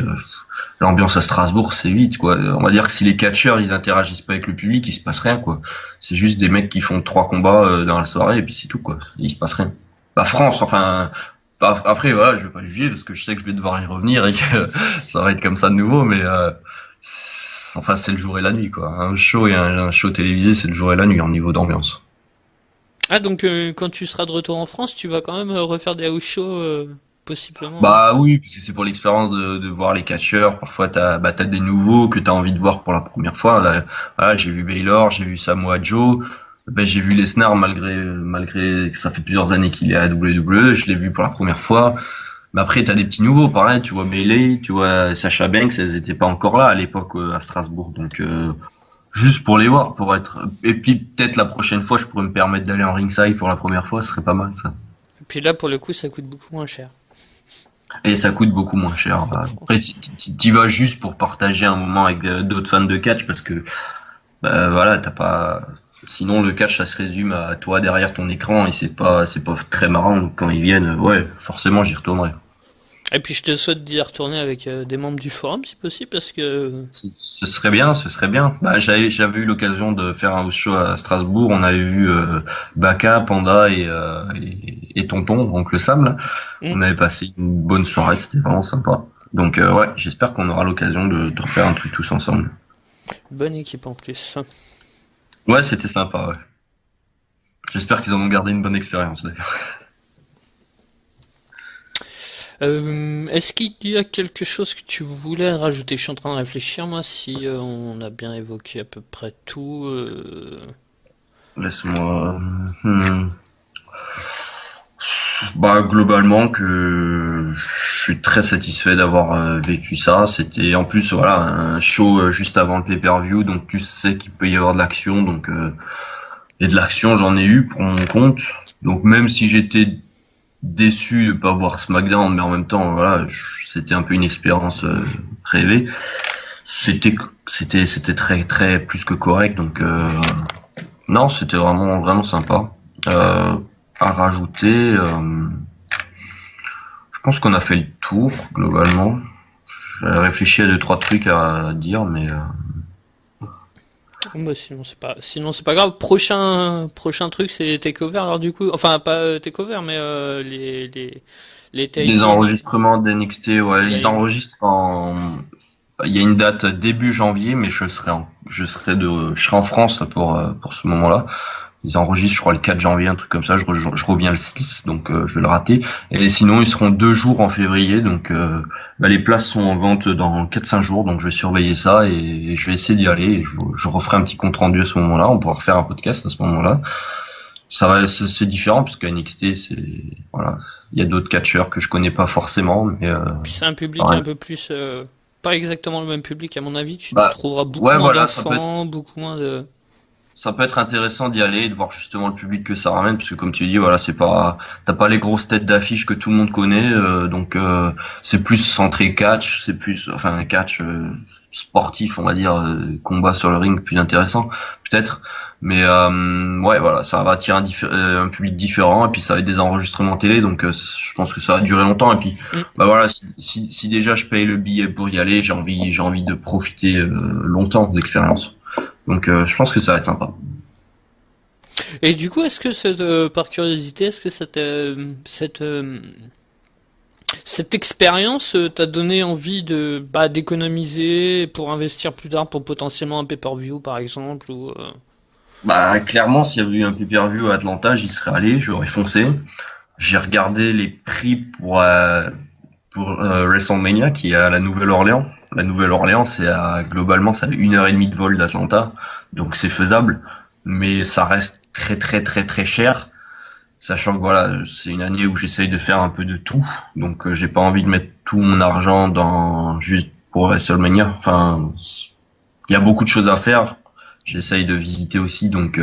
Speaker 2: l'ambiance à Strasbourg c'est vite quoi. On va dire que si les catcheurs ils interagissent pas avec le public, il se passe rien quoi. C'est juste des mecs qui font 3 combats dans la soirée et puis c'est tout quoi. Il se passe rien. La France enfin. Après voilà, je vais pas juger parce que je sais que je vais devoir y revenir et que ça va être comme ça de nouveau, mais enfin, c'est le jour et la nuit, quoi. Un show et un show télévisé, c'est le jour et la nuit en niveau d'ambiance.
Speaker 1: ah donc quand tu seras de retour en France, tu vas quand même refaire des house shows possiblement.
Speaker 2: Bah oui, parce que c'est pour l'expérience de voir les catcheurs. Parfois, t'as des nouveaux que t'as envie de voir pour la première fois. Là, voilà, j'ai vu Baylor, j'ai vu Samoa Joe. Ben, j'ai vu Lesnar malgré que ça fait plusieurs années qu'il est à WWE. Je l'ai vu pour la première fois. Mais après, t'as des petits nouveaux, pareil. Tu vois Bayley, tu vois Sasha Banks, elles étaient pas encore là à l'époque à Strasbourg. Donc juste pour les voir, pour être. Et puis peut-être la prochaine fois, je pourrais me permettre d'aller en ringside pour la première fois, ce serait pas mal ça.
Speaker 1: Et puis là, pour le coup, ça coûte beaucoup moins cher.
Speaker 2: Et ça coûte beaucoup moins cher.
Speaker 1: En France.
Speaker 2: Après, t'y vas juste pour partager un moment avec d'autres fans de catch parce que bah, voilà, t'as pas. Sinon, le catch, ça se résume à toi derrière ton écran et c'est pas très marrant. Donc, quand ils viennent, ouais, forcément, j'y retournerai.
Speaker 1: Et puis je te souhaite d'y retourner avec des membres du forum si possible parce que
Speaker 2: Ce serait bien, ce serait bien. Bah, j'avais eu l'occasion de faire un house show à Strasbourg. On avait vu Baka, Panda et Tonton, Oncle Sam. Là.
Speaker 1: hmm,
Speaker 2: On avait passé une bonne soirée, c'était vraiment sympa. Donc ouais, j'espère qu'on aura l'occasion de refaire un truc tous ensemble.
Speaker 1: bonne équipe en plus.
Speaker 2: Ouais, c'était sympa. Ouais. J'espère qu'ils en ont gardé une bonne expérience d'ailleurs.
Speaker 1: Est-ce qu'il y a quelque chose que tu voulais rajouter? Je suis en train de réfléchir moi si on a bien évoqué à peu près tout.
Speaker 2: Laisse-moi. Bah globalement que je suis très satisfait d'avoir vécu ça. C'était en plus voilà un show juste avant le pay-per-view, donc tu sais qu'il peut y avoir de l'action, donc et de l'action j'en ai eu pour mon compte. Donc même si j'étais déçu de pas voir SmackDown, mais en même temps voilà c'était un peu une expérience rêvée. C'était très très plus que correct, donc non c'était vraiment sympa. Euh, à rajouter. Je pense qu'on a fait le tour globalement. J'ai réfléchi à deux trois trucs à dire, mais
Speaker 1: Bah, sinon c'est pas grave. Prochain truc c'est Takeover alors du coup enfin pas Takeover mais les
Speaker 2: les
Speaker 1: take
Speaker 2: enregistrements d'NXT, ouais, ils
Speaker 1: les-
Speaker 2: enregistrent en il y a une date début janvier, mais je serai en France pour ce moment-là. Ils enregistrent, je crois, le 4 janvier, un truc comme ça. Je reviens le 6, donc je vais le rater. Et sinon, ils seront 2 jours en février, donc les places sont en vente dans 4-5 jours, donc je vais surveiller ça et je vais essayer d'y aller. Et je referai un petit compte rendu à ce moment-là. On pourra refaire un podcast à ce moment-là. C'est différent parce qu'à NXT, voilà, il y a d'autres catcheurs que je connais pas forcément, mais
Speaker 1: Puis c'est un public
Speaker 2: pareil.
Speaker 1: un peu plus, pas exactement le même public à mon avis. Tu
Speaker 2: Bah
Speaker 1: trouveras beaucoup
Speaker 2: ouais,
Speaker 1: moins
Speaker 2: voilà,
Speaker 1: d'enfants, beaucoup moins de.
Speaker 2: ça peut être intéressant d'y aller et de voir justement le public que ça ramène, parce que comme tu dis, voilà, t'as pas les grosses têtes d'affiche que tout le monde connaît, donc c'est plus centré catch, c'est plus, enfin, un catch sportif, on va dire, combat sur le ring plus intéressant, peut-être, mais ouais, voilà, ça va attirer un public différent, et puis ça va être des enregistrements télé, donc je pense que ça va durer longtemps, et puis
Speaker 1: Mm.
Speaker 2: bah voilà, si déjà je paye le billet pour y aller, j'ai envie de profiter longtemps de l'expérience. Donc je pense que ça va être sympa.
Speaker 1: Et du coup, est-ce que par curiosité, est-ce que cette expérience t'a donné envie de d'économiser pour investir plus tard pour potentiellement un pay-per-view par exemple ou
Speaker 2: Bah clairement, s'il y avait eu un pay-per-view à Atlanta, j'y serais allé, j'aurais foncé. J'ai regardé les prix pour WrestleMania qui est à la Nouvelle-Orléans. La Nouvelle-Orléans, globalement c'est à 1 heure et demie de vol d'Atlanta, donc c'est faisable, mais ça reste très très très très cher. Sachant que voilà, c'est une année où j'essaye de faire un peu de tout, donc j'ai pas envie de mettre tout mon argent dans juste pour WrestleMania. Enfin, il y a beaucoup de choses à faire. J'essaye de visiter aussi, donc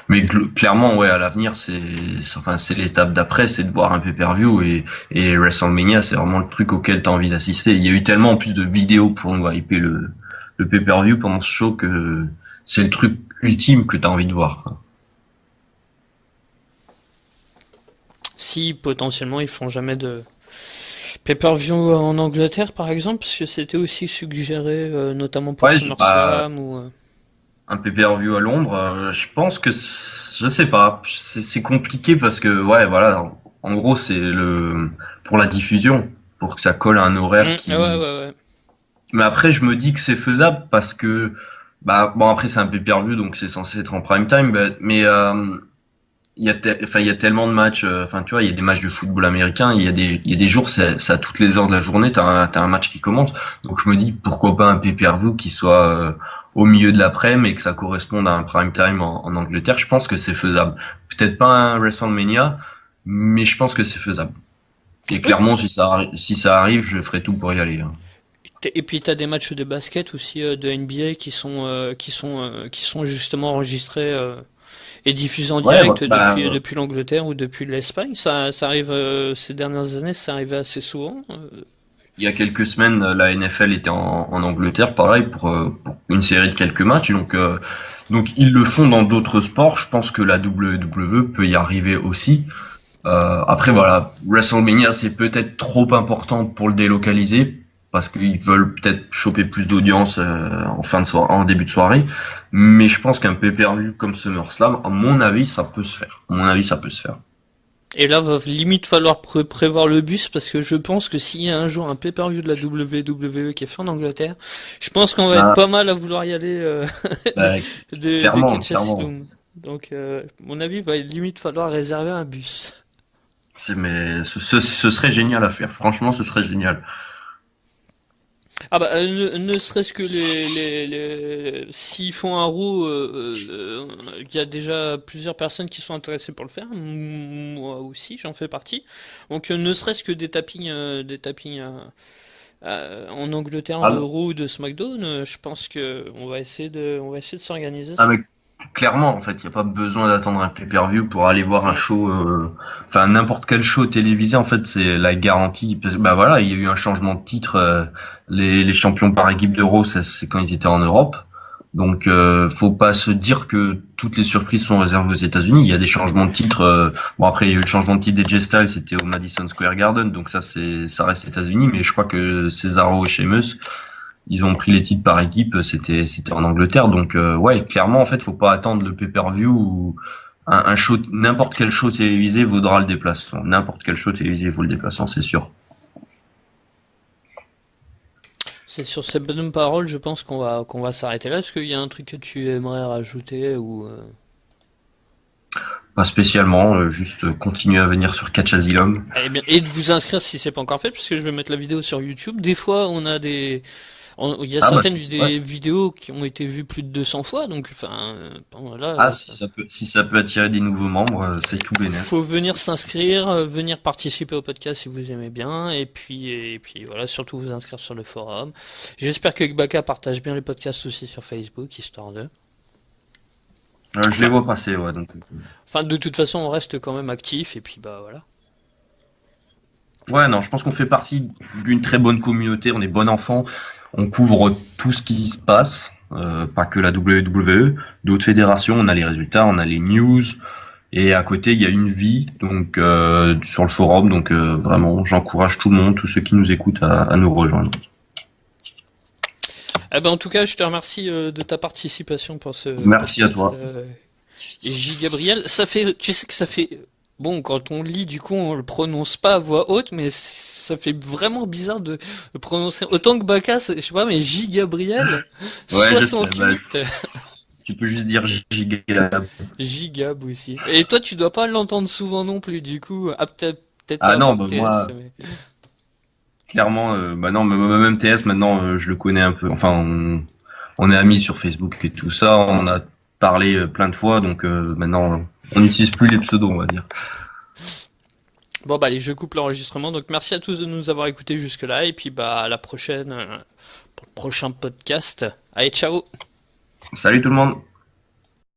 Speaker 2: mais clairement ouais, à l'avenir c'est l'étape d'après, c'est de voir un pay-per-view et WrestleMania c'est vraiment le truc auquel t'as envie d'assister. Il y a eu tellement en plus de vidéos pour nous hyper le pay-per-view pendant ce show que c'est le truc ultime que t'as envie de voir, quoi.
Speaker 1: si potentiellement ils font jamais de pay-per-view en Angleterre par exemple parce que c'était aussi suggéré notamment pour
Speaker 2: Ouais,
Speaker 1: SummerSlam ou
Speaker 2: un pay-per-view à Londres, je pense que je sais pas, c'est compliqué parce que ouais voilà, en gros c'est le pour la diffusion, pour que ça colle à un horaire
Speaker 1: Ouais, ouais,
Speaker 2: qui.
Speaker 1: ouais.
Speaker 2: Mais après je me dis que c'est faisable parce que bah bon après c'est un pay-per-view donc c'est censé être en prime time, mais il y a tellement de matchs, enfin tu vois, il y a des matchs de football américain, il y a des jours c'est à toutes les heures de la journée, t'as un match qui commence, donc je me dis pourquoi pas un pay-per-view qui soit au milieu de l'après-midi et que ça corresponde à un prime time en Angleterre. Je pense que c'est faisable. Peut-être pas un WrestleMania, mais je pense que c'est faisable. Et
Speaker 1: Oui.
Speaker 2: clairement si ça arrive, je ferai tout pour y aller, hein.
Speaker 1: Et puis t'as des matchs de basket aussi de NBA qui sont justement enregistrés et diffusé en
Speaker 2: Ouais,
Speaker 1: direct depuis,
Speaker 2: bah,
Speaker 1: depuis l'Angleterre ou depuis l'Espagne. Ça arrive ces dernières années, ça arrivait assez souvent.
Speaker 2: il y a quelques semaines, la NFL était en Angleterre, pareil, pour une série de quelques matchs. Donc ils le font dans d'autres sports. Je pense que la WWE peut y arriver aussi. Après voilà, WrestleMania c'est peut-être trop important pour le délocaliser parce qu'ils veulent peut-être choper plus d'audience en fin de soirée, en début de soirée. Mais je pense qu'un pay-per-view comme SummerSlam, à mon avis, ça peut se faire. À mon avis, ça peut se faire.
Speaker 1: Et là, va limite falloir prévoir le bus parce que je pense que s'il y a un jour un pay-per-view de la WWE qui est fait en Angleterre, je pense qu'on va être
Speaker 2: Bah,
Speaker 1: pas mal à vouloir y aller
Speaker 2: bah,
Speaker 1: de
Speaker 2: clairement,
Speaker 1: Catch
Speaker 2: clairement.
Speaker 1: Asylum. Donc, à mon avis, il va limite falloir réserver un bus.
Speaker 2: Mais ce serait génial à faire. Franchement, ce serait génial.
Speaker 1: Ah bah ne serait-ce que s'ils font un roux, il y a déjà plusieurs personnes qui sont intéressées pour le faire. Moi aussi, j'en fais partie. Donc ne serait-ce que des tappings en Angleterre de
Speaker 2: Ah,
Speaker 1: Raw ou de SmackDown, je pense que on va essayer de s'organiser
Speaker 2: ah,
Speaker 1: ça.
Speaker 2: mais clairement, en fait, il n'y a pas besoin d'attendre un pay-per-view pour aller voir un
Speaker 1: Mm.
Speaker 2: show. Enfin, n'importe quel show télévisé, en fait, c'est la garantie. Bah voilà, il y a eu un changement de titre. Les champions par équipe d'Euro, c'est quand ils étaient en Europe. Donc, faut pas se dire que toutes les surprises sont réservées aux États-Unis. Il y a des changements de titre. Bon, après, il y a eu le changement de titre des Styles, c'était au Madison Square Garden, donc ça reste États-Unis. Mais je crois que Cesaro et Sheamus, ils ont pris les titres par équipe. C'était en Angleterre. Donc, ouais, clairement, en fait, faut pas attendre le pay-per-view ou un show, n'importe quel show télévisé vaudra le déplacement. N'importe quel show télévisé vaut le déplacement, c'est sûr.
Speaker 1: C'est sur ces bonnes paroles, je pense qu'on va s'arrêter là. Est-ce qu'il y a un truc que tu aimerais rajouter ou
Speaker 2: Pas spécialement, juste continuer à venir sur Catch Asylum.
Speaker 1: Eh bien, et de vous inscrire si c'est pas encore fait, puisque je vais mettre la vidéo sur YouTube. Des fois, il y a
Speaker 2: Ah bah
Speaker 1: certaines
Speaker 2: ouais.
Speaker 1: vidéos qui ont été vues plus de 200 fois, donc enfin, bon, là,
Speaker 2: Ah, si ça peut attirer des nouveaux membres, c'est tout bénef.
Speaker 1: faut venir s'inscrire, venir participer au podcast si vous aimez bien, et puis voilà, surtout vous inscrire sur le forum. J'espère que Gbaka partage bien les podcasts aussi sur Facebook, histoire de.
Speaker 2: Je les
Speaker 1: Enfin,
Speaker 2: vois passer, ouais, donc.
Speaker 1: enfin, de toute façon, on reste quand même actif, et puis bah voilà.
Speaker 2: Ouais, non, je pense qu'on fait partie d'une très bonne communauté, on est bon enfant, on couvre tout ce qui se passe, pas que la WWE, d'autres fédérations, on a les résultats, on a les news, et à côté il y a une vie, donc sur le forum, donc vraiment j'encourage tout le monde, tous ceux qui nous écoutent à nous rejoindre.
Speaker 1: Eh ben, en tout cas, je te remercie de ta participation pour ce
Speaker 2: Merci à
Speaker 1: podcast.
Speaker 2: toi.
Speaker 1: J. Gabriel, ça fait, tu sais que ça fait, bon, quand on lit, du coup, on le prononce pas à voix haute, mais ça fait vraiment bizarre de le prononcer autant que Bacchus, je sais pas, mais J. Gabriel,
Speaker 2: Ouais, je sais, bah,
Speaker 1: 68,
Speaker 2: tu peux juste dire Gigab.
Speaker 1: Gigab aussi. Et toi, tu dois pas l'entendre souvent non plus, du coup, peut-être
Speaker 2: Ah
Speaker 1: pas
Speaker 2: non,
Speaker 1: avec
Speaker 2: bah
Speaker 1: TS,
Speaker 2: moi,
Speaker 1: mais...
Speaker 2: clairement, bah non, même TS maintenant, je le connais un peu. Enfin, on est amis sur Facebook et tout ça. On a parlé plein de fois, donc maintenant, on n'utilise plus les pseudos, on va dire.
Speaker 1: Bon, bah, allez, je coupe l'enregistrement, donc merci à tous de nous avoir écoutés jusque-là, et puis, bah, à la prochaine, pour le prochain podcast. Allez, ciao!
Speaker 2: Salut tout le monde.